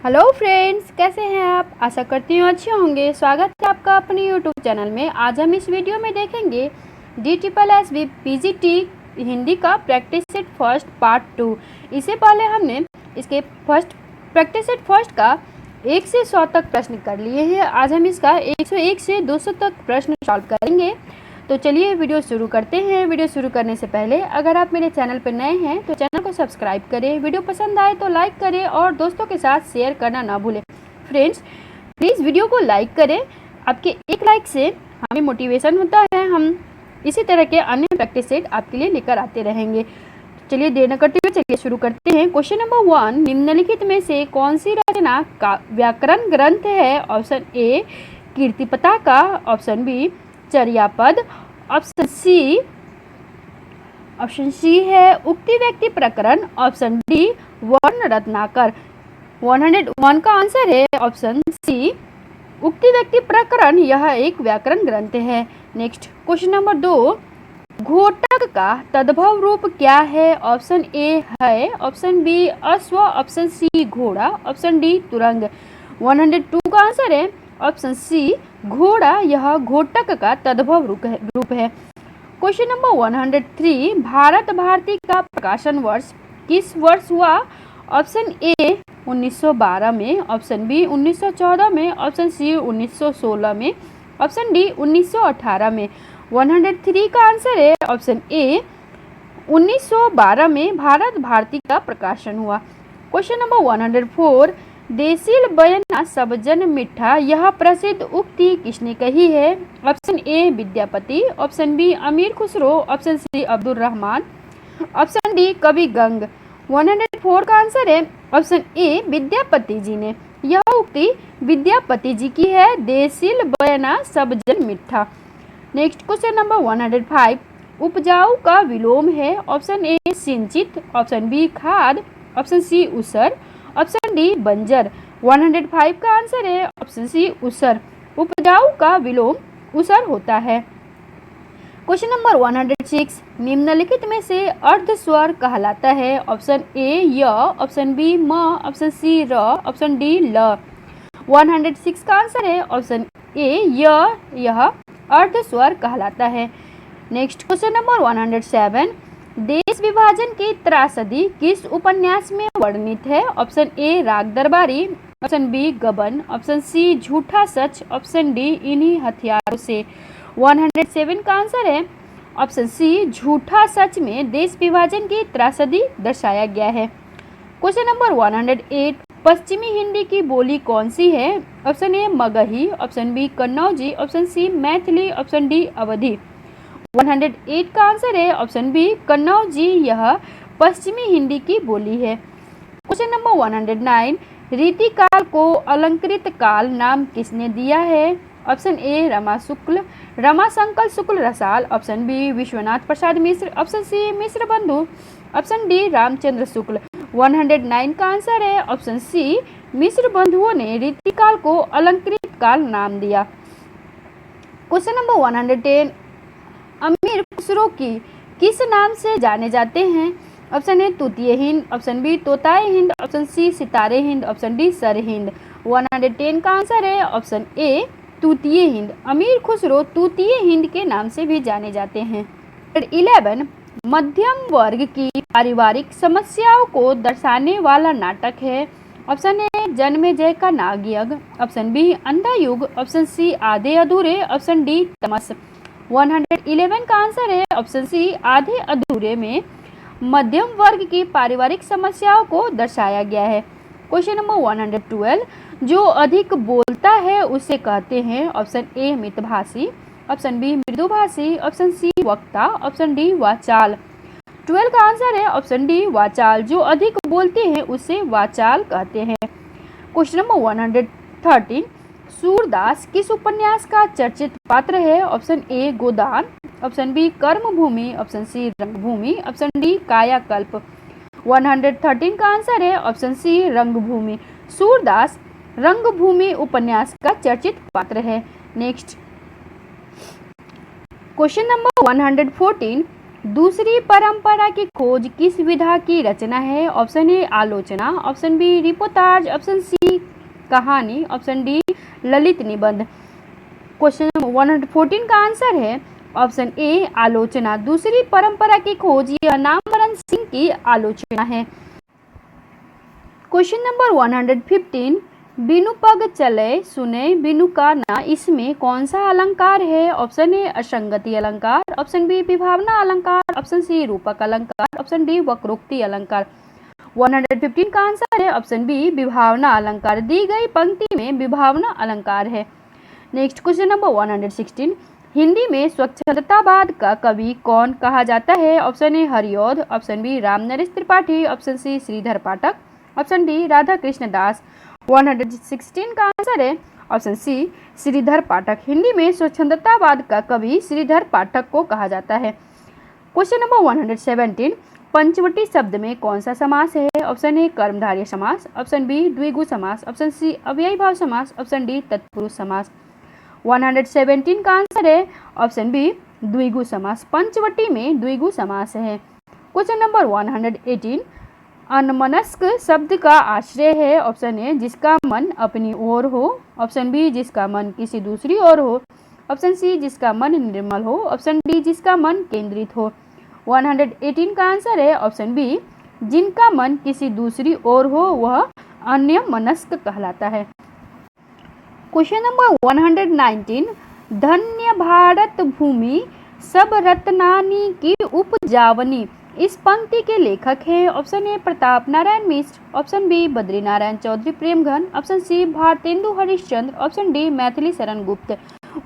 Hello friends, कैसे हैं आप। आशा करती हूँ अच्छे होंगे। स्वागत है आपका अपने यूट्यूब चैनल में। आज हम इस वीडियो में देखेंगे DSSB PGT हिंदी का प्रैक्टिस सेट फर्स्ट पार्ट 2। इससे पहले हमने इसके प्रैक्टिस सेट फर्स्ट का 1 से 100 तक प्रश्न कर लिए हैं। आज हम इसका 101 से 200 तक प्रश्न सॉल्व करेंगे। तो चलिए वीडियो शुरू करते हैं। वीडियो शुरू करने से पहले अगर आप मेरे चैनल पर नए हैं तो चैनल को सब्सक्राइब करें, वीडियो पसंद आए तो लाइक करें और दोस्तों के साथ शेयर करना ना भूलें। फ्रेंड्स, प्लीज़ वीडियो को लाइक करें। आपके एक लाइक से हमें मोटिवेशन होता है। हम इसी तरह के अन्य प्रैक्टिस सेट आपके लिए लेकर आते रहेंगे। चलिए देर न करते हुए चलिए शुरू करते हैं। क्वेश्चन नंबर 1, निम्नलिखित में से कौन सी रचना का व्याकरण ग्रंथ है। ऑप्शन ए कीर्तिपता का, option B Charyapad, option C है उक्ति व्यक्ति प्रकरण, ऑप्शन डी वर्ण रत्नाकर। 101 का आंसर है ऑप्शन सी उक्ति व्यक्ति प्रकरण। यह एक व्याकरण ग्रंथ है। नेक्स्ट क्वेश्चन नंबर 2, घोटक का तद्भव रूप क्या है। ऑप्शन ए है, ऑप्शन बी अश्व, ऑप्शन सी घोड़ा, ऑप्शन डी तुरंग। 102 का आंसर है ऑप्शन सी घोड़ा। यह घोटक का तद्भव रूप है। क्वेश्चन नंबर 103, भारत भारती का प्रकाशन वर्ष किस वर्ष हुआ। ऑप्शन ए 1912 में, ऑप्शन बी 1914 में, ऑप्शन सी 1916 में, ऑप्शन डी 1918 में। 103 का आंसर है ऑप्शन ए 1912 में भारत भारती का प्रकाशन हुआ। क्वेश्चन नंबर 104, देसील बयना सब जन मिठा, यह प्रसिद्ध उक्ति किसने कही है। Option A Vidyapati, option B Amir Khusro, option C Abdul Rahman, option D Kavi Gang. 104 का आंसर है ऑप्शन ए विद्यापति जी ने। यह उक्ति विद्यापति जी की है, देसील बयना सब जन मिठा। नेक्स्ट क्वेश्चन नंबर 105, उपजाऊ का विलोम है। ऑप्शन ए सिंचित, ऑप्शन बी खाद, ऑप्शन सी उसर, ऑप्शन डी बंजर। 105 का आंसर है ऑप्शन सी उसर। उपजाऊ का विलोम उसर होता है। क्वेश्चन नंबर 106, निम्नलिखित में से अर्ध स्वर कहलाता है। ऑप्शन ए य, ऑप्शन बी म, ऑप्शन सी र, ऑप्शन डी ल। 106 का आंसर है ऑप्शन ए य, यह अर्ध स्वर कहलाता है। नेक्स्ट क्वेश्चन नंबर 107, देश विभाजन की त्रासदी किस उपन्यास में वर्णित है। ऑप्शन ए राग दरबारी, ऑप्शन बी गबन, ऑप्शन सी झूठा सच, ऑप्शन डी इन्हीं हथियारों से। 107 का आंसर है ऑप्शन सी झूठा सच में देश विभाजन की त्रासदी दर्शाया गया है। क्वेश्चन नंबर 108, पश्चिमी हिंदी की बोली कौन सी है। Option A Magahi, option B Kannauji, option C Maithili, option D Awadhi. 108 का आंसर है ऑप्शन बी कन्नौजी। यह पश्चिमी हिंदी की बोली है। क्वेश्चन नंबर 109, रीतिकाल को अलंकृत काल नाम किसने दिया है। Option A Ramashankar Shukla Rasal, option B Vishwanath Prasad Mishra, option C Mishra Bandhu, option D Ramchandra Shukla. 109 का आंसर है ऑप्शन सी मिश्र बंधुओं ने रीतिकाल को अलंकृत काल नाम दिया। क्वेश्चन नंबर 110, अमीर खुसरो की किस नाम से जाने जाते हैं। Option A Tutiye Hind, option B Totaye Hind, option C Sitare Hind, option D sir Hind. 110 का आंसर है ऑप्शन ए तूतीय हिंद। अमीर खुसरो तूतीय हिंद के नाम से भी जाने जाते हैं। 11, मध्यम वर्ग की पारिवारिक समस्याओं को दर्शाने वाला नाटक है। ऑप्शन ए जन्मेजय का नागयज्ञ, ऑप्शन बी अंधा युग, ऑप्शन सी आधे अधूरे, ऑप्शन डी तमस। 111 का आंसर है ऑप्शन सी आधे अधूरे में मध्यम वर्ग की पारिवारिक समस्याओं को दर्शाया गया है। क्वेश्चन नंबर 112, जो अधिक बोलता है उसे कहते हैं। ऑप्शन ए मितभाषी, ऑप्शन बी मृदुभाषी, ऑप्शन सी वक्ता, ऑप्शन डी वाचाल। 12 का आंसर है ऑप्शन डी वाचाल। जो अधिक बोलते हैं उसे वाचाल कहते हैं। क्वेश्चन नंबर 113, सूरदास किस उपन्यास का चर्चित पात्र है। Option A Godan, option B Karmabhoomi, option C Rangbhoomi, option D कायाकल्प। 113 का आंसर है ऑप्शन सी रंगभूमि। सूरदास रंगभूमि उपन्यास का चर्चित पात्र है। नेक्स्ट क्वेश्चन नंबर 114, दूसरी परंपरा की खोज किस विधा की रचना है? ऑप्शन ए आलोचना, option B reportage, option C कहानी, ऑप्शन डी ललित निबंध। क्वेश्चन नंबर 114 का आंसर है ऑप्शन ए आलोचना। दूसरी परंपरा की खोज यह नामवरण सिंह की आलोचना है। क्वेश्चन नंबर 115 बिनु पग चले सुने बिनु का ना, इसमें कौन सा अलंकार है? ऑप्शन ए असंगति अलंकार, ऑप्शन बी विभावना अलंकार, ऑप्शन सी रूपक अलंकार, ऑप्शन डी वक्रोक्ति अलंकार। 115 का आंसर है ऑप्शन बी विभावना अलंकार। दी गई पंक्ति में विभावना अलंकार है। नेक्स्ट क्वेश्चन नंबर 116 हिंदी में स्वच्छंदतावाद का कवि कौन कहा जाता है? Option A Hariaudh, option B Ramnaresh Tripathi, option C Shridhar Pathak, option D Radha Krishna Das. 116 का आंसर है ऑप्शन सी श्रीधर पाठक। हिंदी में स्वच्छंदतावाद का कवि श्रीधर पाठक को कहा जाता है। क्वेश्चन नंबर 117 पंचवटी शब्द में कौन सा समास है? ऑप्शन ए कर्मधारय समास, ऑप्शन बी द्विगु समास, ऑप्शन सी अव्ययी भाव समास, ऑप्शन डी तत्पुरुष समास। 117 का आंसर है ऑप्शन बी द्विगु समास। पंचवटी में द्विगु समास है। क्वेश्चन नंबर 118 अनमनस्क शब्द का आश्रय है? ऑप्शन ए जिसका मन अपनी ओर हो, ऑप्शन बी जिसका मन किसी दूसरी ओर हो, ऑप्शन सी जिसका मन निर्मल हो, ऑप्शन डी जिसका मन केंद्रित हो। 118 का आंसर है ऑप्शन बी जिनका मन किसी दूसरी ओर हो वह अन्यमनस्क कहलाता है। क्वेश्चन नंबर 119 धन्य भारत भूमि सब रत्नानी की उपजावनी, इस पंक्ति के लेखक हैं? Option A Pratap Narayan Mishra, option B Badri Narayan Chaudhary Premghan, option C Bharatendu Harishchandra, option D Maithili Sharan Gupt.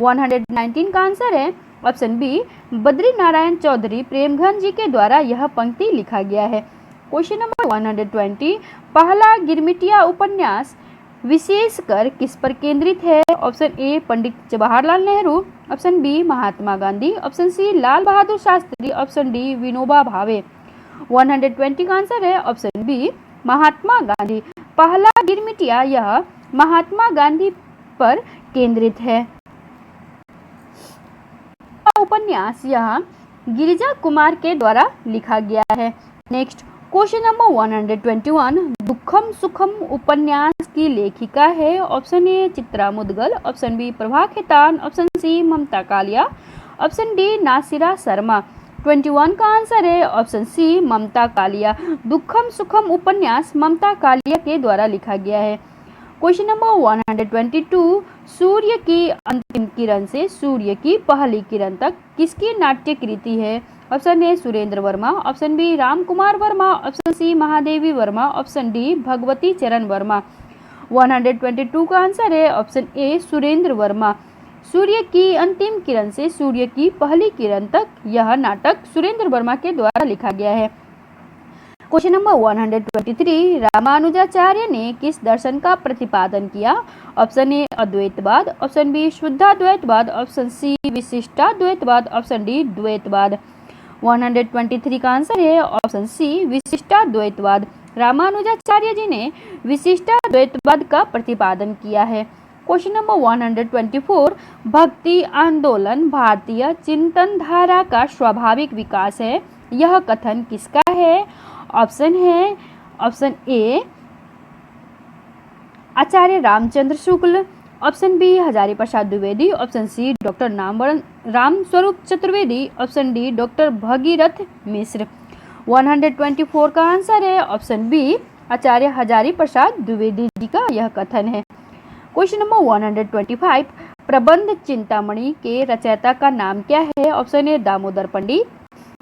119 का आंसर है ऑप्शन बी बद्री नारायण चौधरी प्रेमघन जी के द्वारा यह पंक्ति लिखा गया है। क्वेश्चन नंबर 120 पहला गिरमिटिया उपन्यास विशेषकर किस पर केंद्रित है? Option A Pandit Jawaharlal Nehru, option B Mahatma Gandhi, option C Lal Bahadur Shastri, option D Vinoba Bhave. 120 का आंसर है ऑप्शन बी महात्मा गांधी। पहला गिरमिटिया यह महात्मा गांधी पर केंद्रित है। उपन्यास यह गिरिजा कुमार के द्वारा लिखा गया है। नेक्स्ट क्वेश्चन नंबर 121 दुखम सुखम उपन्यास की लेखिका है? Option A Chitra Mudgal, option B Prabha Khaitan, option C Mamta Kalia, option D Nasira Sharma. 21 का आंसर है ऑप्शन सी ममता कालिया। दुखम सुखम उपन्यास ममता कालिया के द्वारा लिखा गया है। क्वेश्चन नंबर 122 सूर्य की अंतिम किरण से सूर्य की पहली किरण तक किसकी नाट्य कृति है? Option A Surendra Verma, option B Ram Kumar Verma, option C Mahadevi Verma, option D Bhagwati Charan Verma. 122 का आंसर है ऑप्शन ए सुरेंद्र वर्मा। सूर्य की अंतिम किरण से सूर्य की पहली किरण तक यह नाटक सुरेंद्र वर्मा के द्वारा लिखा गया है। क्वेश्चन नंबर 123 रामानुजाचार्य ने किस दर्शन का प्रतिपादन किया? ऑप्शन ए अद्वैतवाद, ऑप्शन बी शुद्धाद्वैतवाद, ऑप्शन सी विशिष्टाद्वैतवाद, ऑप्शन डी द्वैतवाद। 123 का आंसर है ऑप्शन सी विशिष्टाद्वैतवाद। रामानुजाचार्य जी ने विशिष्टाद्वैतवाद का प्रतिपादन किया है। क्वेश्चन नंबर 124 भक्ति आंदोलन भारतीय चिंतन धारा का स्वाभाविक विकास है, यह कथन किसका है? ऑप्शन है option A Acharya Ramchandra Shukla, option B Hazari Prasad Dwivedi, option C doctor Ram Swaroop Chaturvedi, option D doctor Bhagirath Mishra. 124 का आंसर है ऑप्शन बी आचार्य हजारी प्रसाद द्विवेदी जी का यह कथन है। क्वेश्चन नंबर 125 प्रबंध चिंतामणि के रचयिता का नाम क्या है? Option A Damodar Pandit,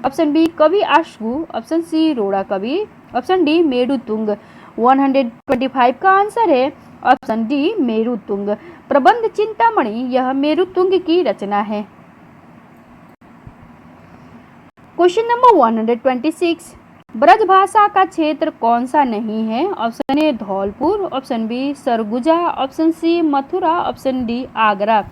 option B कवि आशु, ऑप्शन सी रोड़ा कवि, ऑप्शन डी मेरुतुंग। 125 का आंसर है ऑप्शन डी मेरुतुंग। प्रबंध चिंतामणि यह मेरुतुंग की रचना है। क्वेश्चन नंबर 126 ब्रजभाषा का क्षेत्र कौन सा नहीं है? Option A Dholpur, option B Surguja, option C Mathura, option D Agra.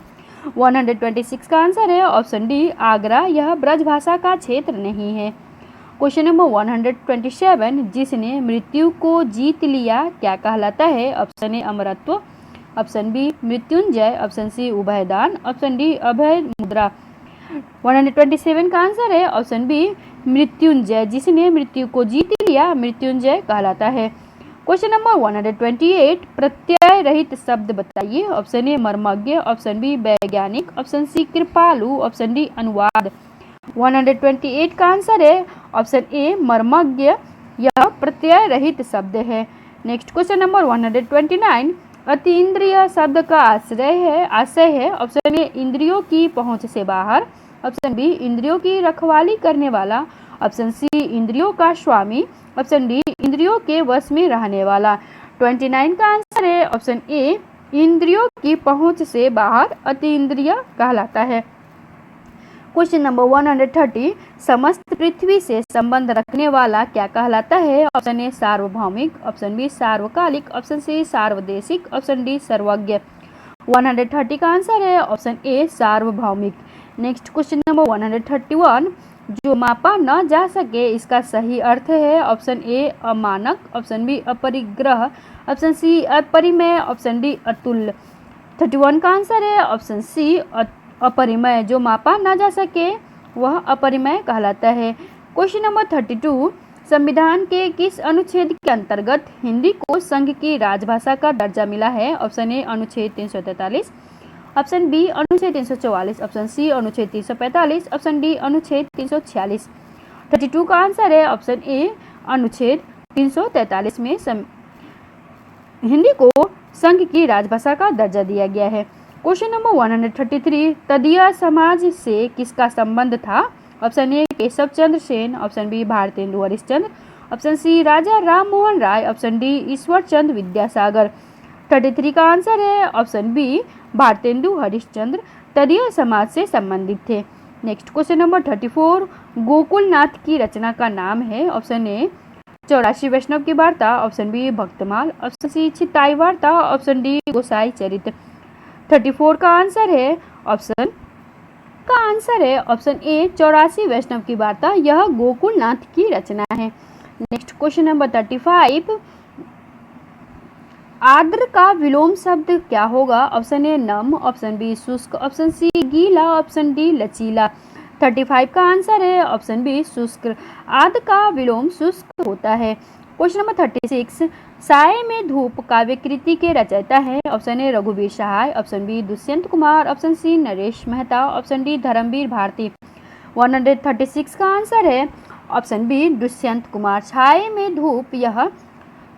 126 का आंसर है ऑप्शन डी आगरा, यह ब्रजभाषा का क्षेत्र नहीं है। क्वेश्चन नंबर 127 जिसने मृत्यु को जीत लिया क्या कहलाता है? ऑप्शन ए अमरत्व, ऑप्शन बी मृत्युंजय, ऑप्शन सी उभयदान, ऑप्शन डी अभय मुद्रा। 127 का आंसर है ऑप्शन बी मृत्युंजय, जिसने मृत्यु को जीत लिया मृत्युंजय कहलाता है। क्वेश्चन नंबर 128, प्रत्यय रहित शब्द बताइए। ऑप्शन ए मर्मज्ञ, ऑप्शन बी वैज्ञानिक, ऑप्शन सी कृपालु, ऑप्शन डी अनुवाद। 128 का आंसर है ऑप्शन ए मर्मज्ञ, यह प्रत्यय रहित शब्द है। नेक्स्ट क्वेश्चन नंबर 129, अतीन्द्रिय शब्द का आशय है ऑप्शन ए इंद्रियों की पहुंच से बाहर, ऑप्शन बी इंद्रियों की रखवाली करने वाला, ऑप्शन सी इंद्रियों का स्वामी, ऑप्शन डी इंद्रियों के वश में रहने वाला। 29 का आंसर है ऑप्शन ए इंद्रियों की पहुंच से बाहर अतीन्द्रिय कहलाता है। क्वेश्चन नंबर 130, समस्त पृथ्वी से संबंध रखने वाला क्या कहलाता है। ऑप्शन ए सार्वभौमिक, ऑप्शन बी सार्वकालिक, ऑप्शन सी सार्वदेशिक, ऑप्शन डी सर्वज्ञ। 130 का आंसर है ऑप्शन ए सार्वभौमिक। नेक्स्ट क्वेश्चन नंबर 131, जो मापा न जा सके इसका सही अर्थ है। ऑप्शन ए अमानक, ऑप्शन बी अपरिग्रह, ऑप्शन सी अपरिमेय, ऑप्शन डी अतुल्य। 31 का आंसर है ऑप्शन सी अपरिमेय, जो मापा न जा सके वह अपरिमेय कहलाता है। क्वेश्चन नंबर 32, संविधान के किस अनुच्छेद के अंतर्गत हिंदी को संघ की राजभाषा का दर्जा मिला है। ऑप्शन ए अनुच्छेद 343, ऑप्शन बी अनुच्छेद 344, ऑप्शन सी अनुच्छेद 345, ऑप्शन डी अनुच्छेद 346। 32 का आंसर है ऑप्शन ए अनुच्छेद 343 में हिंदी को संघ की राजभाषा का दर्जा दिया गया है। क्वेश्चन नंबर 133, तदीय समाज से किसका संबंध था। Option A Keshav Chandra Sen, option B Bharatendu Harishchandra, option C Raja Ram Mohan Roy, option D Ishwar Chandra Vidyasagar. 33 का आंसर है ऑप्शन बी भारतेंदु हरिश्चंद्र तदीय समाज से संबंधित थे। नेक्स्ट क्वेश्चन नंबर 34, गोकुलनाथ की रचना का नाम है। ऑप्शन ए 84 वैष्णव की वार्ता, option B Bhaktamal, option C Chitai Varta, option D गोसाई चरित्र। 34 का आंसर है ऑप्शन ए 84 वैष्णव की वार्ता, यह गोकुलनाथ की रचना है। नेक्स्ट क्वेश्चन नंबर 35, आर्द्र का विलोम शब्द क्या होगा। ऑप्शन ए नम, ऑप्शन बी शुष्क, ऑप्शन सी गीला, ऑप्शन डी लचीला। 35 का आंसर है ऑप्शन बी शुष्क, आर्द्र का विलोम शुष्क होता है। क्वेश्चन नंबर 36, साय में धूप काव्य कृति के रचयिता है। ऑप्शन ए रघुवीर Sahay, option B Dushyant Kumar, option C Naresh Mehta, option D Dharmvir Bharati. 136 का आंसर है ऑप्शन बी दुष्यंत कुमार, छाये में धूप यह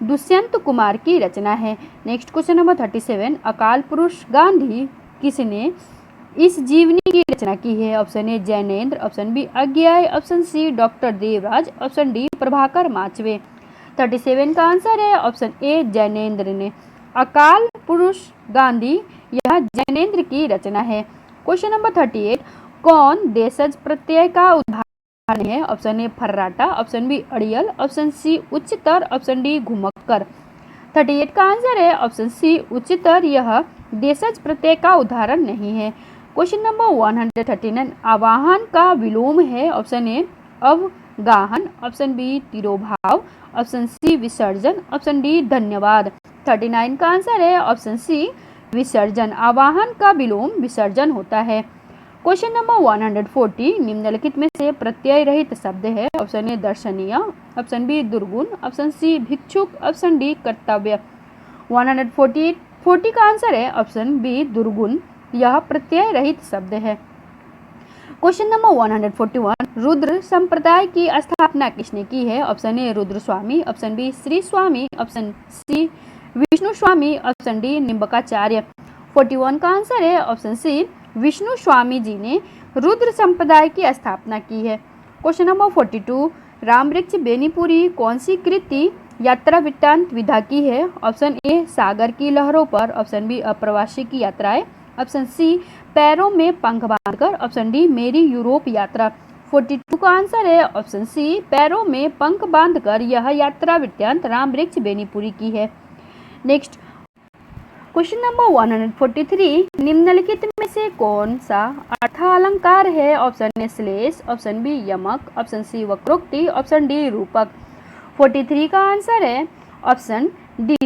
दुष्यंत कुमार की रचना है। नेक्स्ट क्वेश्चन नंबर 37, अकाल पुरुष गांधी किसने इस जीवनी की रचना की है। Option A Jainendra, option B Agyeya, option C doctor Devraj, option D Prabhakar Machwe. 37 का आंसर है ऑप्शन ए जैनेन्द्र ने। अकाल पुरुष गांधी यह जैनेन्द्र की रचना है। क्वेश्चन नंबर 38, कौन देशज प्रत्यय का उदाहरण है। ऑप्शन ए फर्राटा, ऑप्शन बी अड़ियल, ऑप्शन सी उच्चतर, ऑप्शन डी घुमक्कर। 38 का आंसर है ऑप्शन सी उच्चतर, यह देशज प्रत्यय का उदाहरण नहीं है। क्वेश्चन नंबर 139, आवाहन का विलोम है। ऑप्शन ए अवगाहन, ऑप्शन बी तिरोभाव, ऑप्शन सी विसर्जन, ऑप्शन डी धन्यवाद। 39 का आंसर है ऑप्शन सी विसर्जन, आवाहन का विलोम विसर्जन होता है। क्वेश्चन नंबर 140, निम्नलिखित में से प्रत्यय रहित शब्द है। ऑप्शन ए दर्शनीय, ऑप्शन बी दुर्गुण, ऑप्शन सी भिक्षुक, ऑप्शन डी कर्तव्य। 140 का आंसर है ऑप्शन बी दुर्गुण, यह प्रत्यय रहित शब्द है। क्वेश्चन नंबर 141, रुद्र संप्रदाय की स्थापना किसने की है। Option A Rudra Swami, option B Shri Swami, option C Vishnu Swami, option D Nimbarkacharya. 41 का आंसर है ऑप्शन सी विष्णु स्वामी जी ने रुद्र संप्रदाय की स्थापना की है। क्वेश्चन नंबर 42, रामवृक्ष बेनीपुरी कौन सी कृति यात्रा वृत्तांत विधा की है। ऑप्शन ए सागर की लहरों पर, ऑप्शन बी अप्रवासी की यात्राएं, ऑप्शन सी पैरों में पंख बांधकर, ऑप्शन डी मेरी यूरोप यात्रा। 42 का आंसर है ऑप्शन सी पैरों में पंख बांधकर, यह यात्रा वृत्तांत रामवृक्ष बेनीपुरी की है। नेक्स्ट क्वेश्चन नंबर 143, निम्नलिखित में से कौन सा अर्थालंकार है। ऑप्शन ए श्लेष, ऑप्शन बी यमक, ऑप्शन सी वक्रोक्ति, ऑप्शन डी रूपक। 43 का आंसर है ऑप्शन डी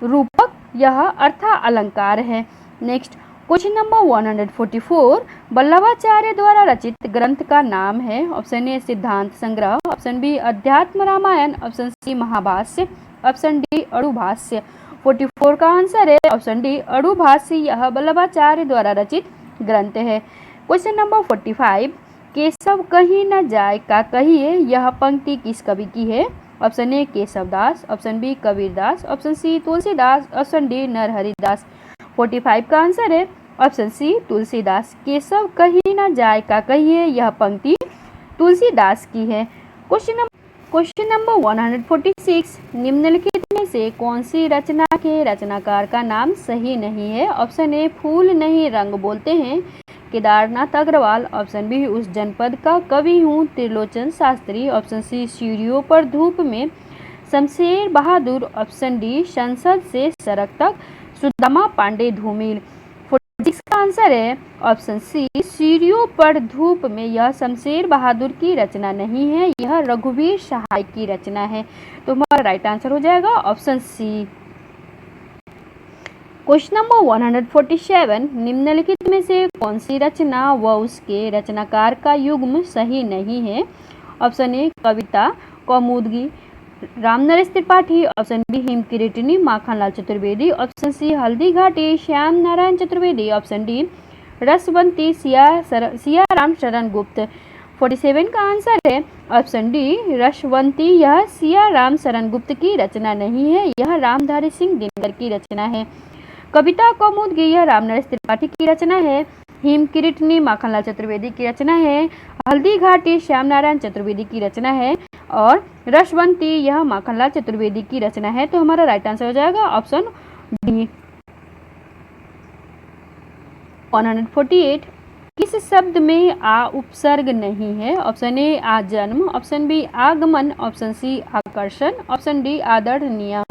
रूपक, यह अर्था अलंकार है। नेक्स्ट क्वेश्चन नंबर 144 वल्लभाचार्य द्वारा रचित ग्रंथ का नाम है। ऑप्शन ए सिद्धांत संग्रह, option B Adhyatma Ramayan, option C Mahabhashya, option D Anubhashya. 44 का आंसर है ऑप्शन डी अणुभाष्य। यह वल्लभाचार्य द्वारा रचित ग्रंथ है। क्वेश्चन नंबर 45 केशव कहीं न जाए का कहिए, यह पंक्ति किस कवि की है। Option A Keshavdas, option B Kabirdas, option C Tulsidas, option D Narharidas. 45 का आंसर है ऑप्शन सी तुलसीदास। केशव कहीं न जाए का कहिए, यह पंक्ति तुलसीदास की है। क्वेश्चन नंबर 146 निम्नलिखित में से कौन सी रचना के रचनाकार का नाम सही नहीं है। ऑप्शन ए फूल नहीं रंग बोलते हैं, केदारनाथ अग्रवाल, ऑप्शन बी उस जनपद का कवि हूँ, त्रिलोचन शास्त्री, ऑप्शन सी सीढ़ियों पर धूप में, शमशेर बहादुर, ऑप्शन डी संसद से सड़क तक, सुदामा पांडे धूमिल। 46 का आंसर है ऑप्शन सी सीढ़ियों पर धूप में। यह शमशेर बहादुर की रचना नहीं है, यह रघुवीर सहाय की रचना है। तो हमारा राइट आंसर हो जाएगा ऑप्शन सी। क्वेश्चन नंबर 147 निम्नलिखित में से कौन सी रचना व उसके रचनाकार का युग्म सही नहीं है। Option A Kavita Kaumudi Ramnaresh Tripathi, option B Himkiritini Makhanlal Chaturvedi, option C Haldi Ghati Shyam Narayan Chaturvedi, option D Rasvanti Siyaram Sharan Gupt. 47 का आंसर है ऑप्शन डी रसवंती। यह सियाराम शरण गुप्त की रचना नहीं है, यह रामधारी सिंह दिनकर की रचना है। कविता कौमुदी यह रामनरेश त्रिपाठी की रचना है। हिमकिरीटिनी माखनलाल चतुर्वेदी की रचना है। हल्दी घाटी श्याम नारायण चतुर्वेदी की रचना है और रसवंती यह माखनलाल चतुर्वेदी की रचना है। तो हमारा राइट आंसर हो जाएगा ऑप्शन डी। 148 किस शब्द में आ उपसर्ग नहीं है। ऑप्शन ए आजन्म, ऑप्शन बी आगमन, ऑप्शन सी आकर्षण, ऑप्शन डी आदरणीय।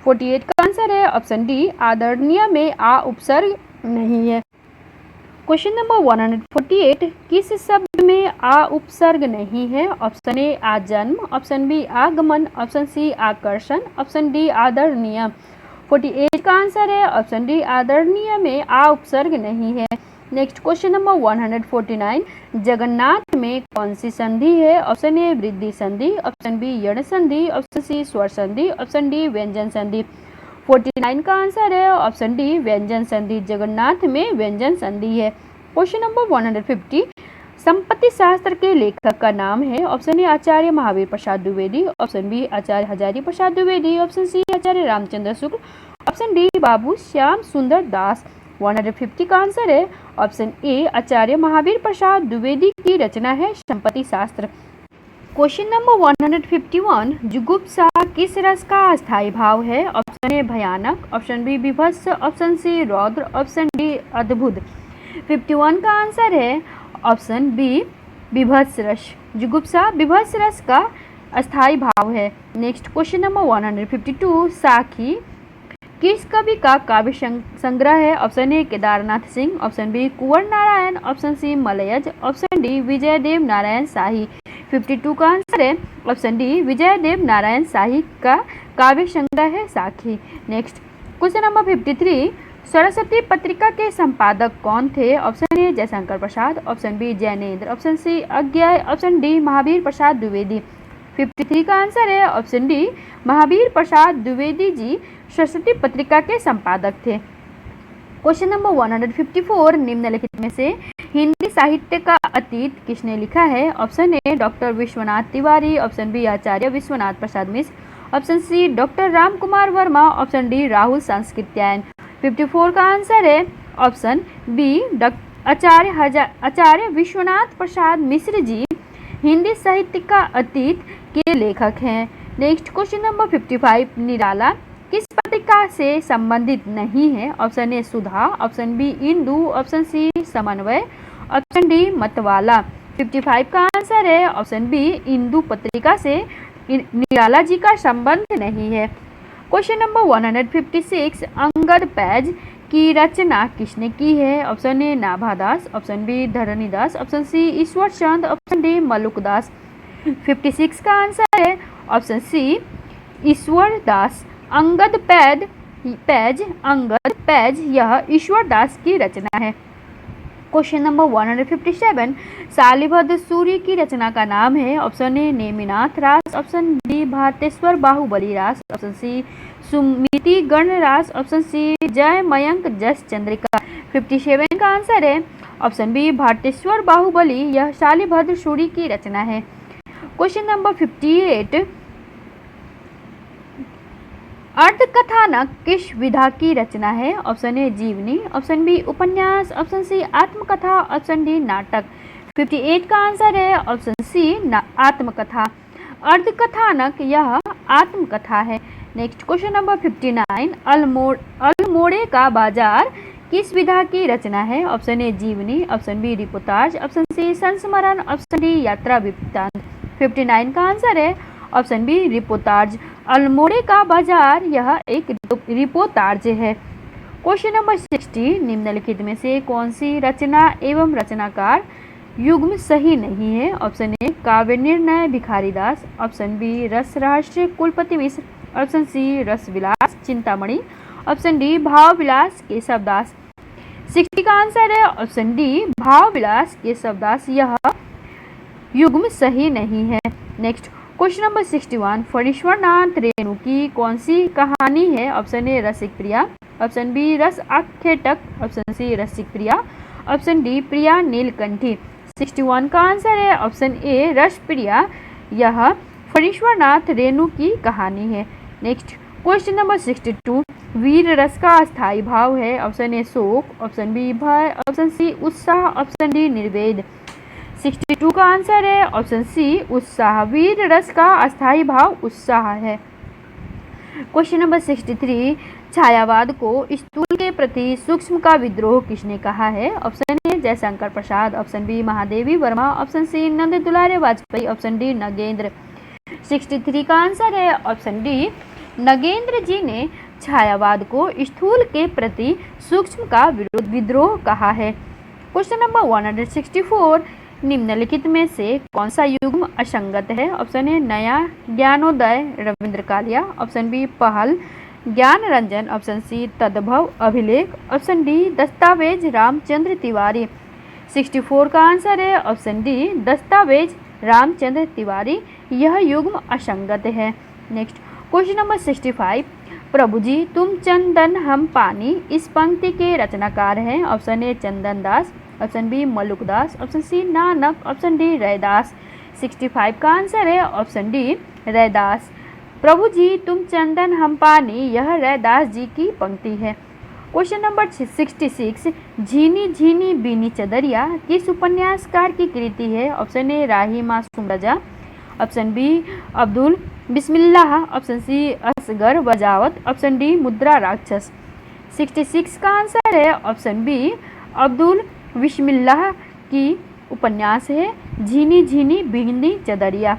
48 का आंसर है ऑप्शन डी आदरणीय में आ उपसर्ग नहीं है। क्वेश्चन नंबर 148 किस शब्द में आ उपसर्ग नहीं है। ऑप्शन ए आजन्म, ऑप्शन बी आगमन, ऑप्शन सी आकर्षण, ऑप्शन डी आदरणीय। 48 का आंसर है ऑप्शन डी आदरणीय में आ उपसर्ग नहीं है। नेक्स्ट क्वेश्चन नंबर 149 जगन्नाथ में कौन सी संधि है। ऑप्शन ए वृद्धि संधि, ऑप्शन बी यण संधि, ऑप्शन सी स्वर संधि, ऑप्शन डी व्यंजन संधि। 49 का आंसर है ऑप्शन डी व्यंजन संधि। जगन्नाथ में व्यंजन संधि है। क्वेश्चन नंबर 150 संपत्ति शास्त्र के लेखक का नाम है। Option A Acharya Mahavir Prasad Dwivedi, option B Acharya Hazari Prasad Dwivedi, option C Acharya Ramchandra Shukla, option D Babu Shyam Sundar Das. 150 का आंसर है ऑप्शन ए आचार्य महावीर प्रसाद द्विवेदी की रचना है संपत्ति शास्त्र। क्वेश्चन नंबर 151 जुगुप्सा किस रस का अस्थायी भाव है। ऑप्शन ए भयानक, ऑप्शन बी विभत्स, ऑप्शन सी रौद्र, ऑप्शन डी अद्भुत। 51 का आंसर है ऑप्शन बी विभत्स रस। जुगुप्सा विभत्स रस का अस्थायी भाव है। नेक्स्ट क्वेश्चन नंबर 152 साखी किस कवि का काव्य संग्रह है। Option A Kedarnath Singh, option B Kunwar Narayan, option C Malayaj, option D Vijaydev Narayan Shahi. 52 का आंसर है ऑप्शन डी विजयदेव नारायण शाही का काव्य संग्रह है साखी। नेक्स्ट क्वेश्चन नंबर 53 सरस्वती पत्रिका के संपादक कौन थे। Option A Jaishankar Prasad, option B Jainendra, option C Agyeya, option D Mahavir Prasad Dwivedi. 53 का आंसर है ऑप्शन डी महावीर प्रसाद द्विवेदी जी सरस्वती पत्रिका के संपादक थे। क्वेश्चन नंबर 154 निम्नलिखित में से हिंदी साहित्य का अतीत किसने लिखा है। Option A doctor Vishwanath Tiwari, option B Acharya Vishwanath Prasad Mishra, option C doctor Ram Kumar Verma, option D Rahul Sankrityayan. 54 का आंसर है ऑप्शन बी आचार्य विश्वनाथ प्रसाद मिश्र जी हिंदी साहित्य का अतीत के लेखक हैं। नेक्स्ट क्वेश्चन नंबर 55 निराला किस पत्रिका से संबंधित नहीं है। Option A Sudha, option B Indu, option C Samanvay, option D मतवाला। 55 का आंसर है ऑप्शन बी इंदु पत्रिका से निराला जी का संबंध नहीं है। क्वेश्चन नंबर 156 अंगद पैज की रचना किसने की है। Option A Nabhadas, option B Dharnidas, option C Ishwar Chand, option D Malukdas. 56 का आंसर है ऑप्शन सी ईश्वर दास। अंगद पैज अंगद पैज यह ईश्वर दास की रचना है। क्वेश्चन नंबर 157 शालिभद्र सूरी की रचना का नाम है। ऑप्शन ए नेमिनाथ रास, ऑप्शन बी भारतेश्वर बाहुबली रास, ऑप्शन सी सुमिति गण रास, ऑप्शन सी जय मयंक जस चंद्रिका। 57 का आंसर है ऑप्शन बी भारतेश्वर बाहुबली, यह शालिभद्र सूरी की रचना है। क्वेश्चन नंबर 58 अर्धकथानक किस विधा की रचना है। ऑप्शन ए जीवनी, ऑप्शन बी उपन्यास, ऑप्शन सी आत्मकथा, ऑप्शन डी नाटक। 58 का आंसर है ऑप्शन सी आत्मकथा। अर्धकथानक यह आत्मकथा है। नेक्स्ट क्वेश्चन नंबर 59 अल्मोड़े का बाजार किस विधा की रचना है। ऑप्शन ए जीवनी, option B reportage, option C संस्मरण, ऑप्शन डी यात्रा वृत्तांत। 59 का आंसर है ऑप्शन बी रिपोर्टाज। अल्मोड़े का बाजार यह एक रिपोर्टाज है। क्वेश्चन नंबर 60 निम्नलिखित में से कौन सी रचना एवं रचनाकार युग्म सही नहीं है। ऑप्शन ए काव्य निर्णय भिखारीदास, ऑप्शन बी रस रहस्य कुलपति मिश्र, ऑप्शन सी रस विलास चिंतामणि, ऑप्शन डी भाव विलास केशवदास। 60 का आंसर है ऑप्शन डी भाव विलास केशवदास, यह युग्म सही नहीं है। Next question number 61 Phanishwarnath Renu की कौन सी कहानी है। Option A Rasik Priya, option B Ras Akhetak, option C Rasik Priya, option D Priya Neelkanthi. 61 का आंसर है ऑप्शन ए रस प्रिया, यह फणीश्वरनाथ रेणु की कहानी है। नेक्स्ट क्वेश्चन नंबर 62 वीर रस का अस्थायी भाव है। ऑप्शन ए शोक, ऑप्शन बी भय, ऑप्शन सी उत्साह, ऑप्शन डी निर्वेद। 62 का आंसर है ऑप्शन सी उत्साह। वीर रस का अस्थायी भाव उत्साह है। क्वेश्चन नंबर 63 छायावाद को स्थूल के प्रति सूक्ष्म का विद्रोह किसने कहा है। Option A Jaishankar Prasad, option B Mahadevi Verma, option C Nand Dulare Vajpeyi, option D Nagendra. 63 का आंसर है ऑप्शन डी नगेंद्र जी ने छायावाद को स्थूल के प्रति सूक्ष्म का विद्रोह कहा है। क्वेश्चन नंबर 164 निम्नलिखित में से कौन सा युग्म असंगत है। ऑप्शन ए नया ज्ञानोदय रविंद्र कालिया, ऑप्शन बी पहल ज्ञान रंजन, ऑप्शन सी तद्भव अभिलेख, ऑप्शन डी दस्तावेज रामचंद्र तिवारी। 64 का आंसर है ऑप्शन डी दस्तावेज रामचंद्र तिवारी, यह युग्म असंगत है। नेक्स्ट क्वेश्चन नंबर 65 प्रभु जी तुम चंदन हम पानी इस पंक्ति के रचनाकार हैं। Option A Chandan Das, option B Maluk Das, option C Nanak, option D Raidas. 65 का आंसर है ऑप्शन डी रैदास। प्रभु जी तुम चंदन हम पानी यह रैदास जी की पंक्ति है। क्वेश्चन नंबर 66 झीनी झीनी बीनी चदरिया किस उपन्यासकार की कृति है। ऑप्शन ए राही मासूम रजा, ऑप्शन बी अब्दुल बिस्मिल्लाह, ऑप्शन सी असगर बजावत, ऑप्शन डी मुद्रा राक्षस। 66 का आंसर है ऑप्शन बी अब्दुल बिस्मिल्लाह की उपन्यास है झीनी झीनी बीनी चदरिया।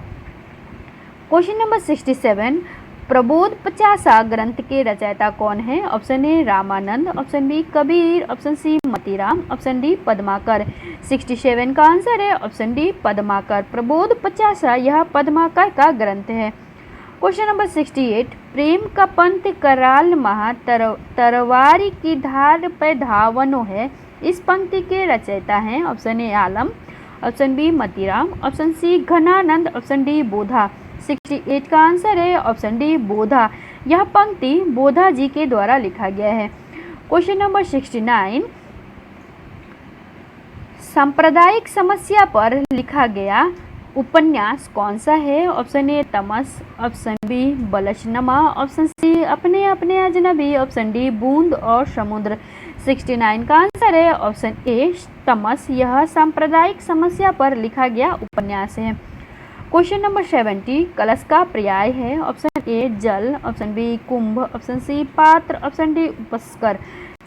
क्वेश्चन नंबर 67 प्रबोध 50 ग्रंथ के रचयिता कौन है। Option A Ramanand, option B Kabir, option C Matiram, option D Padmakar. 67 का आंसर है ऑप्शन डी पद्माकर। प्रबोध 50 यह पद्माकर का ग्रंथ है। क्वेश्चन नंबर 68 प्रेम का पंथ कराल महा तरवारी की धार पे धावनो है इस पंक्ति के रचयिता हैं। Option A Alam, option B Matiram, option C Ghananand, option D Bodha. 68 का आंसर है ऑप्शन डी बोधा, यह पंक्ति बोधा जी के द्वारा लिखा गया है। क्वेश्चन नंबर 69 सांप्रदायिक समस्या पर लिखा गया उपन्यास कौन सा है। ऑप्शन ए तमस, ऑप्शन बी बलशनमा, ऑप्शन सी अपने अपने अजनबी, ऑप्शन डी बूंद और समुद्र। 69 का आंसर है ऑप्शन ए तमस, यह सांप्रदायिक समस्या पर लिखा गया उपन्यास है। क्वेश्चन नंबर 70 कलश का पर्याय है। ऑप्शन ए जल, ऑप्शन बी कुंभ, ऑप्शन सी पात्र, ऑप्शन डी उपस्कर।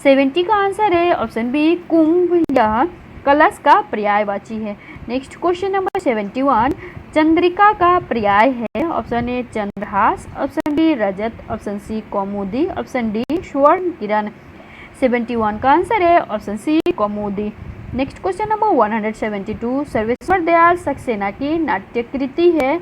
70 का आंसर है ऑप्शन बी कुंभ, यह कलश का पर्यायवाची है। नेक्स्ट क्वेश्चन नंबर 71 चंद्रिका का पर्याय है। ऑप्शन ए चंद्रहास, ऑप्शन बी रजत, ऑप्शन सी कौमुदी, ऑप्शन डी स्वर्ण किरण। 71 का आंसर है ऑप्शन सी कौमुदी। Next question number 172 Sarveshwar Dayal Saxena की नाट्य कृति है।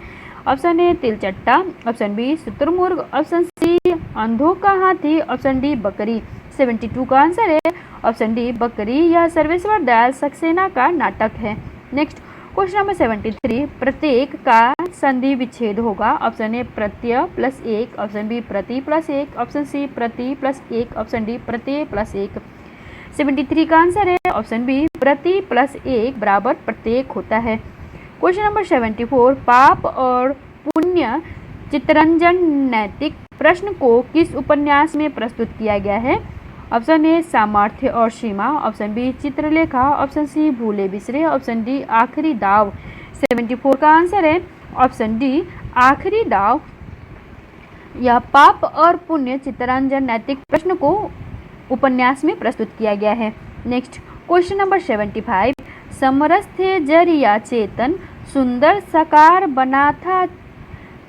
Option A Tilchatta, option B Shuturmurg, option C अंधों का हाथी, ऑप्शन डी बकरी। 72 का आंसर है ऑप्शन डी बकरी। यह सर्वेश्वर दयाल सक्सेना का नाटक है। नेक्स्ट क्वेश्चन नंबर 73, प्रत्येक का संधि विच्छेद होगा। ऑप्शन ए प्रत्यय प्लस एक, ऑप्शन बी प्रति प्लस एक, ऑप्शन सी प्रति प्लस एक, ऑप्शन डी प्रत्यय प्लस एक। 73 का आंसर है ऑप्शन बी प्रति प्लस एक बराबर प्रत्येक होता है। क्वेश्चन नंबर 74, पाप और पुण्य चित्तरंजन नैतिक प्रश्न को किस उपन्यास में प्रस्तुत किया गया है। ऑप्शन ए सामर्थ्य और सीमा, option B Chitralekha, option C Bhule Bisre, option D आखिरी दाव। 74 का आंसर है ऑप्शन डी आखिरी दाव। यह पाप और पुण्य चित्तरंजन नैतिक प्रश्न को उपन्यास में प्रस्तुत किया गया है। नेक्स्ट क्वेश्चन नंबर 75, समरस्थ जरिया चेतन सुंदर साकार बना था,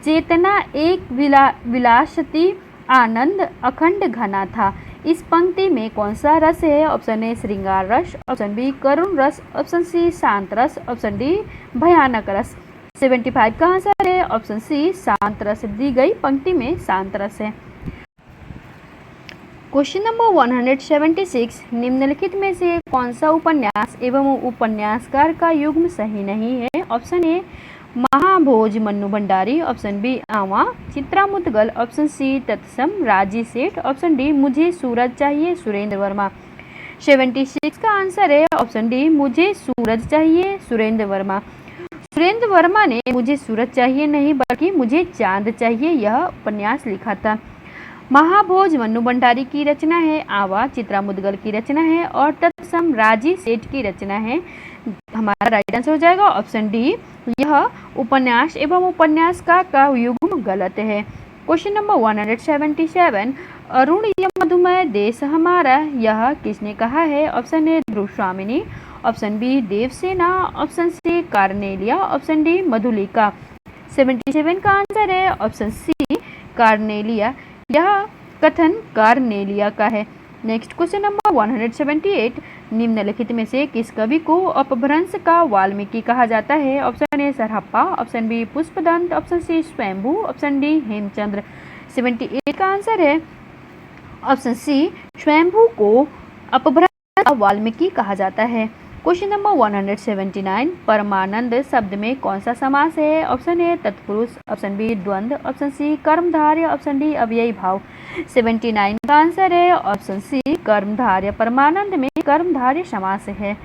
चेतना एक विलासती आनंद अखंड घना था। इस पंक्ति में कौन सा रस है। ऑप्शन ए श्रृंगार रस, ऑप्शन बी करुण रस, ऑप्शन सी शांत रस, ऑप्शन डी भयानक रस। 75 का आंसर है ऑप्शन सी शांत रस। दी गई पंक्ति में शांत रस है। क्वेश्चन नंबर 176, निम्नलिखित में से कौन सा उपन्यास एवं उपन्यासकार का युग्म सही नहीं है। Option A Mahabhoj Mannu Bhandari, option B Aawa Chitra Mudgal, option C तत्सम राजी सेठ, ऑप्शन डी मुझे सूरज चाहिए सुरेंद्र वर्मा। 76 का आंसर है ऑप्शन डी मुझे सूरज चाहिए सुरेंद्र वर्मा। सुरेंद्र वर्मा ने मुझे सूरज चाहिए नहीं बल्कि मुझे चांद चाहिए यह उपन्यास लिखा था। महाभोज मन्नू भंडारी की रचना है, आवा चित्रा मुदगल की रचना है और तत्सम राजी सेठ की रचना है। हमारा राइट आंसर हो जाएगा ऑप्शन डी। यह उपन्यास एवं उपन्यासकार का युग्म गलत है। क्वेश्चन नंबर 177, अरुण या मधुमय देश हमारा यह किसने कहा है। Option A Dhruv Swamini, option B Devsena, option C Cornelia, option D Madhulika. 77 का आंसर है ऑप्शन सी कार्नेलिया। यह कथन कार्नेलिया का है। नेक्स्ट क्वेश्चन नंबर 178, निम्नलिखित में से किस कवि को अपभ्रंश का वाल्मीकि कहा जाता है। Option A Sarahappa, option B Pushpadant, option C Swayambhu, option D Hemchandra. 78 का आंसर है ऑप्शन सी स्वयंभू को अपभ्रंश का वाल्मीकि कहा जाता है। क्वेश्चन नंबर 179, परमानंद शब्द में कौन सा समास है। ऑप्शन ए तत्पुरुष, ऑप्शन बी द्वंद्व, ऑप्शन सी कर्मधारय, ऑप्शन डी अव्ययी भाव। 79 का आंसर है ऑप्शन सी कर्मधारय। परमानंद में कर्मधारय समास है।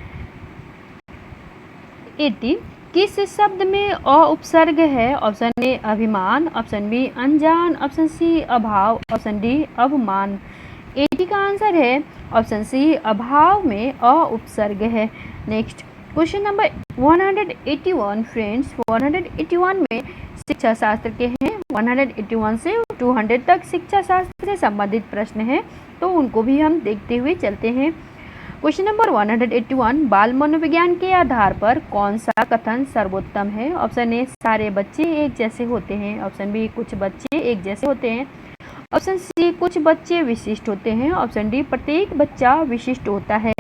80, किस शब्द में अ उपसर्ग है। ऑप्शन ए अभिमान, ऑप्शन बी अनजान, ऑप्शन सी अभाव, ऑप्शन डी अवमान। 80 का आंसर है ऑप्शन सी अभाव में अ उपसर्ग है। नेक्स्ट क्वेश्चन नंबर 181, फ्रेंड्स 181 में शिक्षा शास्त्र के हैं। 181 से 200 तक शिक्षा शास्त्र से संबंधित प्रश्न हैं, तो उनको भी हम देखते हुए चलते हैं। क्वेश्चन नंबर 181, बाल मनोविज्ञान के आधार पर कौन सा कथन सर्वोत्तम है। ऑप्शन ए सारे बच्चे एक जैसे होते हैं, ऑप्शन बी कुछ बच्चे एक जैसे होते हैं, ऑप्शन सी कुछ बच्चे विशिष्ट होते हैं, ऑप्शन डी प्रत्येक बच्चा विशिष्ट होता है।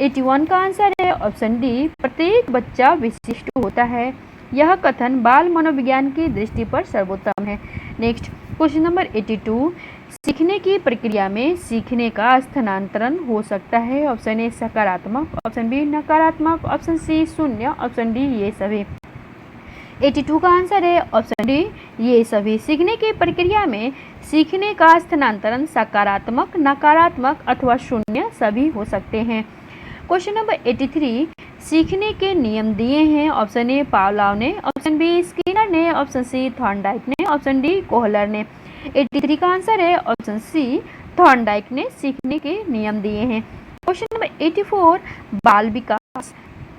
81 का आंसर है ऑप्शन डी प्रत्येक बच्चा विशिष्ट होता है। यह कथन बाल मनोविज्ञान की दृष्टि पर सर्वोत्तम है। नेक्स्ट क्वेश्चन नंबर 82, सीखने की प्रक्रिया में सीखने का स्थानांतरण हो सकता है। ऑप्शन ए सकारात्मक, ऑप्शन बी नकारात्मक, ऑप्शन सी शून्य, ऑप्शन डी ये सभी। 82 का आंसर है ऑप्शन डी ये सभी। सीखने की प्रक्रिया में सीखने का स्थानांतरण सकारात्मक, नकारात्मक अथवा शून्य सभी हो सकते हैं। क्वेश्चन नंबर 83, सीखने के नियम दिए हैं। ऑप्शन ए पावलोव ने, ऑप्शन बी स्किनर ने, ऑप्शन सी थॉर्नडाइक ने, ऑप्शन डी कोहलर ने। 83 का आंसर है ऑप्शन सी थॉर्नडाइक ने सीखने के नियम दिए हैं। क्वेश्चन नंबर 84, बाल विकास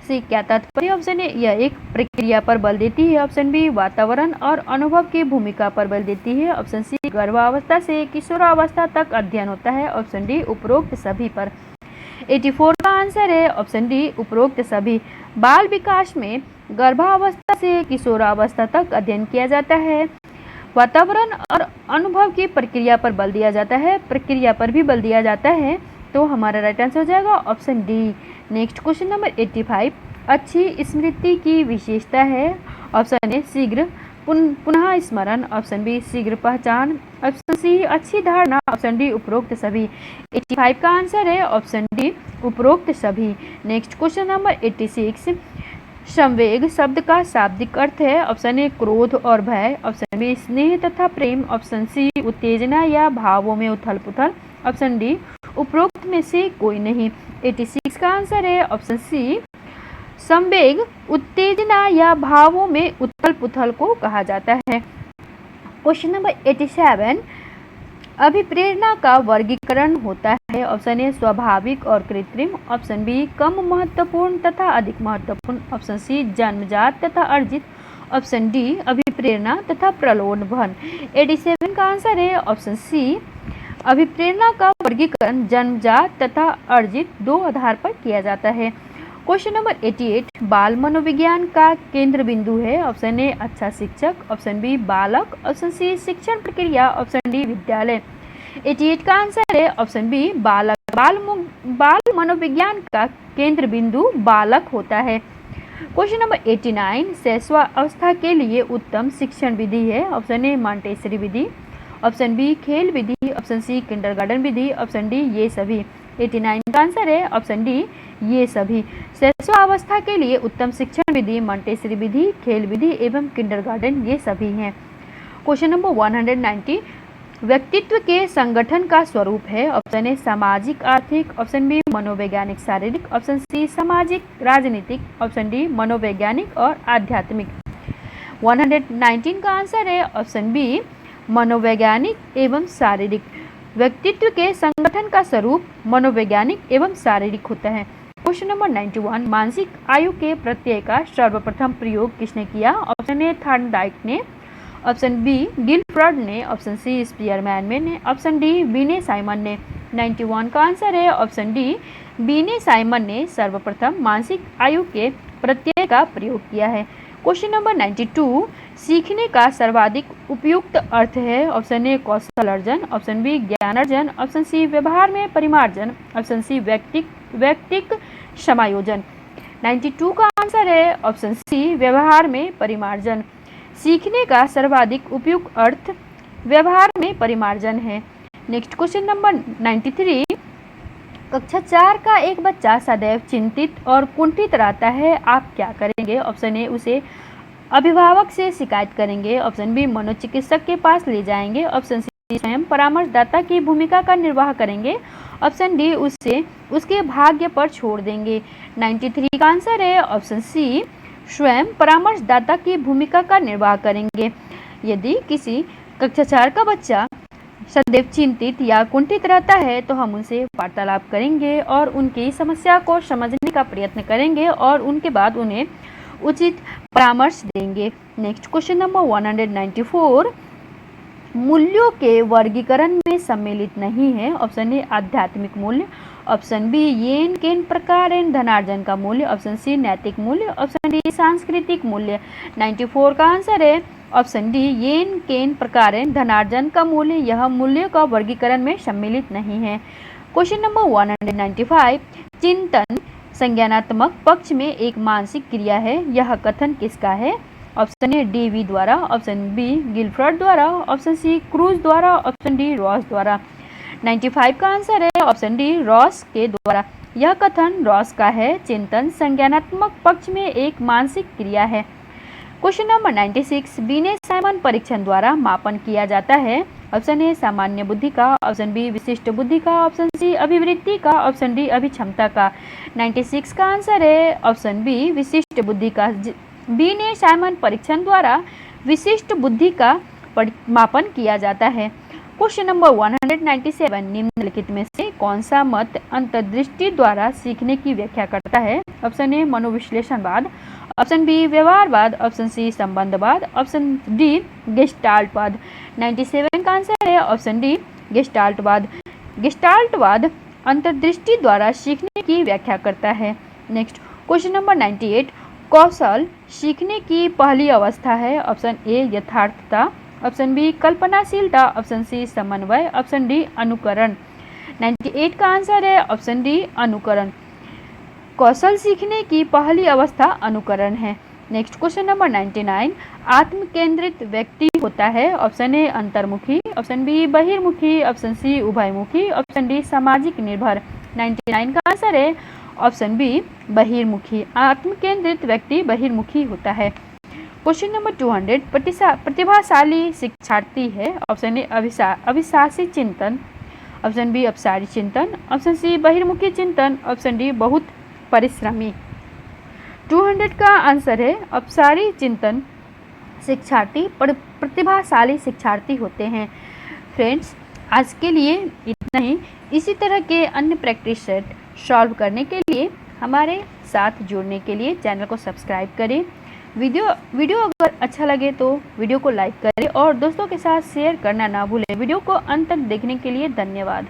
से क्या तात्पर्य। ऑप्शन ए यह एक प्रक्रिया पर बल देती है, ऑप्शन बी वातावरण और अनुभव की भूमिका पर बल देती है, ऑप्शन सी गर्भावस्था से किशोरावस्था तक अध्ययन होता है, ऑप्शन डी उपरोक्त सभी पर। 84 का आंसर है ऑप्शन डी उपरोक्त सभी। बाल विकास में गर्भावस्था से किशोरावस्था तक अध्ययन किया जाता है, वातावरण और अनुभव की प्रक्रिया पर बल दिया जाता है, प्रक्रिया पर भी बल दिया जाता है, तो हमारा राइट आंसर हो जाएगा option D. Next question number 85, अच्छी स्मृति की विशेषता है। ऑप्शन ए शीघ्र पुनः स्मरण, ऑप्शन बी शीघ्र पहचान, ऑप्शन सी अच्छी धारणा, ऑप्शन डी उपरोक्त सभी। 85 का आंसर है ऑप्शन डी उपरोक्त सभी। नेक्स्ट क्वेश्चन नंबर 86, संवेग शब्द का शाब्दिक अर्थ है, ऑप्शन ए क्रोध और भय, ऑप्शन बी स्नेह तथा प्रेम, ऑप्शन सी उत्तेजना या भावों में उथल पुथल, ऑप्शन डी उपरोक्त में से कोई नहीं। 86 का आंसर है ऑप्शन सी, संवेग उत्तेजना या भावों में उथल पुथल को कहा जाता है। क्वेश्चन नंबर 87, अभिप्रेरणा का वर्गीकरण होता है, ऑप्शन ए स्वाभाविक और कृत्रिम, ऑप्शन बी कम महत्वपूर्ण तथा अधिक महत्वपूर्ण, ऑप्शन सी जन्मजात तथा अर्जित, ऑप्शन डी अभिप्रेरणा तथा प्रलोभन। 87 का आंसर है ऑप्शन सी, अभिप्रेरणा का वर्गीकरण जन्मजात तथा अर्जित दो आधार पर किया जाता है। क्वेश्चन नंबर 88, बाल मनोविज्ञान का केंद्र बिंदु है, ऑप्शन ए अच्छा शिक्षक, ऑप्शन बी बालक, ऑप्शन सी शिक्षण प्रक्रिया, ऑप्शन डी विद्यालय। 88 का आंसर है ऑप्शन बी बालक। बाल मनोविज्ञान का केंद्र बिंदु बालक होता है। क्वेश्चन नंबर 89, शैशवावस्था के लिए उत्तम शिक्षण विधि है, ऑप्शन ए मॉन्टेसरी विधि, ऑप्शन बी खेल विधि, ऑप्शन सी किंडरगार्टन विधि, ऑप्शन डी ये सभी। 89 का आंसर है ऑप्शन डी ये सभी। शैशवावस्था के लिए उत्तम शिक्षण विधि मॉन्टेसरी विधि, खेल विधि एवं किंडरगार्टन ये सभी हैं। क्वेश्चन नंबर 190, व्यक्तित्व के संगठन का स्वरूप है, ऑप्शन ए सामाजिक आर्थिक, ऑप्शन बी मनोवैज्ञानिक शारीरिक, ऑप्शन सी सामाजिक राजनीतिक, ऑप्शन डी मनोवैज्ञानिक और आध्यात्मिक। 119 का आंसर है ऑप्शन बी मनोवैज्ञानिक एवं शारीरिक। व्यक्तित्व के संगठन का स्वरूप मनोवैज्ञानिक एवं शारीरिक होता है। क्वेश्चन नंबर 91, मानसिक आयु के प्रत्यय का सर्वप्रथम प्रयोग किसने किया, ऑप्शन ए थॉर्नडाइक ने, ऑप्शन बी गिलफ्रॉड ने, ऑप्शन सी स्पीयरमैन ने, ऑप्शन डी बीने साइमन ने। 91 का आंसर है ऑप्शन डी बीने साइमन ने सर्वप्रथम मानसिक आयु के प्रत्यय का प्रयोग किया है। क्वेश्चन नंबर 92, सीखने का सर्वाधिक उपयुक्त अर्थ है, ऑप्शन ए कौशल अर्जन, ऑप्शन बी ज्ञान अर्जन, ऑप्शन सी व्यवहार में परिमार्जन, ऑप्शन सी व्यक्तिक समायोजन। 92 का आंसर है ऑप्शन सी व्यवहार में परिमार्जन। सीखने का सर्वाधिक उपयुक्त अर्थ व्यवहार में परिमार्जन है। नेक्स्ट क्वेश्चन नंबर 93, कक्षा 4 का एक बच्चा सदैव चिंतित और कुंठित रहता है, आप क्या करेंगे, ऑप्शन ए उसे अभिभावक से शिकायत करेंगे, ऑप्शन बी मनोचिकित्सक के पास ले जाएंगे, ऑप्शन सी स्वयं परामर्शदाता की भूमिका का निर्वाह करेंगे, ऑप्शन डी उसे उसके भाग्य पर छोड़ देंगे। 93 का आंसर है ऑप्शन सी स्वयं परामर्शदाता की भूमिका का निर्वाह करेंगे। यदि किसी कक्षा 4 का बच्चा सदैव चिंतित या कुंठित रहता है तो हम उनसे वार्तालाप करेंगे और उनकी समस्या को समझने का प्रयत्न करेंगे और उनके बाद उन्हें उचित परामर्श देंगे। नेक्स्ट क्वेश्चन नंबर 194, मूल्यों के वर्गीकरण में सम्मिलित नहीं है, ऑप्शन ए आध्यात्मिक मूल्य, ऑप्शन बी येन केन प्रकार धनार्जन का मूल्य, ऑप्शन सी नैतिक मूल्य, ऑप्शन डी सांस्कृतिक मूल्य। 94 का आंसर है ऑप्शन डी येन केन प्रकार धनार्जन का मूल्य, यह मूल्य का वर्गीकरण में सम्मिलित नहीं है। क्वेश्चन नंबर 195, चिंतन संज्ञानात्मक पक्ष में एक मानसिक क्रिया है, यह कथन किसका है, ऑप्शन ए डीवी द्वारा, ऑप्शन बी गिलफ्रॉड द्वारा, ऑप्शन सी क्रूज द्वारा, ऑप्शन डी रॉस द्वारा। 95 का आंसर है ऑप्शन डी रॉस के द्वारा। यह कथन रॉस का है, चिंतन संज्ञानात्मक पक्ष में एक मानसिक क्रिया है। क्वेश्चन नंबर 96, बीने साइमन परीक्षण द्वारा मापन किया जाता है, ऑप्शन ए सामान्य बुद्धि का, ऑप्शन बी विशिष्ट बुद्धि का, ऑप्शन सी अभिवृत्ति का, ऑप्शन डी अभिक्षमता का। 96 का आंसर है ऑप्शन बी विशिष्ट बुद्धि का। बीने साइमन परीक्षण द्वारा विशिष्ट बुद्धि का मापन किया जाता है। क्वेश्चन नंबर 197, निम्नलिखित में से कौन सा मत अंतर्दृष्टि द्वारा सीखने की व्याख्या करता है, ऑप्शन ए मनोविश्लेषणवाद, ऑप्शन बी व्यवहारवाद, ऑप्शन सी संबंधवाद, ऑप्शन डी गेस्टाल्टवाद। 97 का आंसर है ऑप्शन डी गेस्टाल्टवाद। गेस्टाल्टवाद अंतर्दृष्टि द्वारा सीखने की व्याख्या करता है। नेक्स्ट क्वेश्चन नंबर 98, कौशल सीखने की पहली अवस्था है, ऑप्शन ए यथार्थता, option B कल्पनाशीलता, option C Samanvay, option D अनुकरण। 98 का आंसर है ऑप्शन डी अनुकरण। कौशल सीखने की पहली अवस्था अनुकरण है। नेक्स्ट क्वेश्चन नंबर 99, आत्म केंद्रित व्यक्ति होता है। ऑप्शन ए अंतर्मुखी, ऑप्शन बी बहिर्मुखी, ऑप्शन सी उभयमुखी, ऑप्शन डी सामाजिक निर्भर। 99 का आंसर है ऑप्शन बी बहिर्मुखी। आत्म केंद्रित व्यक्ति बहिर्मुखी होता है। क्वेश्चन नंबर 200, प्रतिभाशाली शिक्षार्थी है। ऑप्शन ए अभिशासी चिंतन, ऑप्शन बी अपसारी चिंतन, ऑप्शन सी बहिर्मुखी चिंतन, ऑप्शन डी बहुत परिश्रमी। 200 का आंसर है अपसारी चिंतन शिक्षार्थी प्रतिभाशाली शिक्षार्थी होते हैं। फ्रेंड्स, आज के लिए इतना ही। इसी तरह के अन्य प्रैक्टिस सेट सॉल्व करने के लिए हमारे साथ जुड़ने के लिए चैनल को सब्सक्राइब करें। वीडियो अगर अच्छा लगे तो वीडियो को लाइक करें और दोस्तों के साथ शेयर करना ना भूलें। वीडियो को अंत तक देखने के लिए धन्यवाद।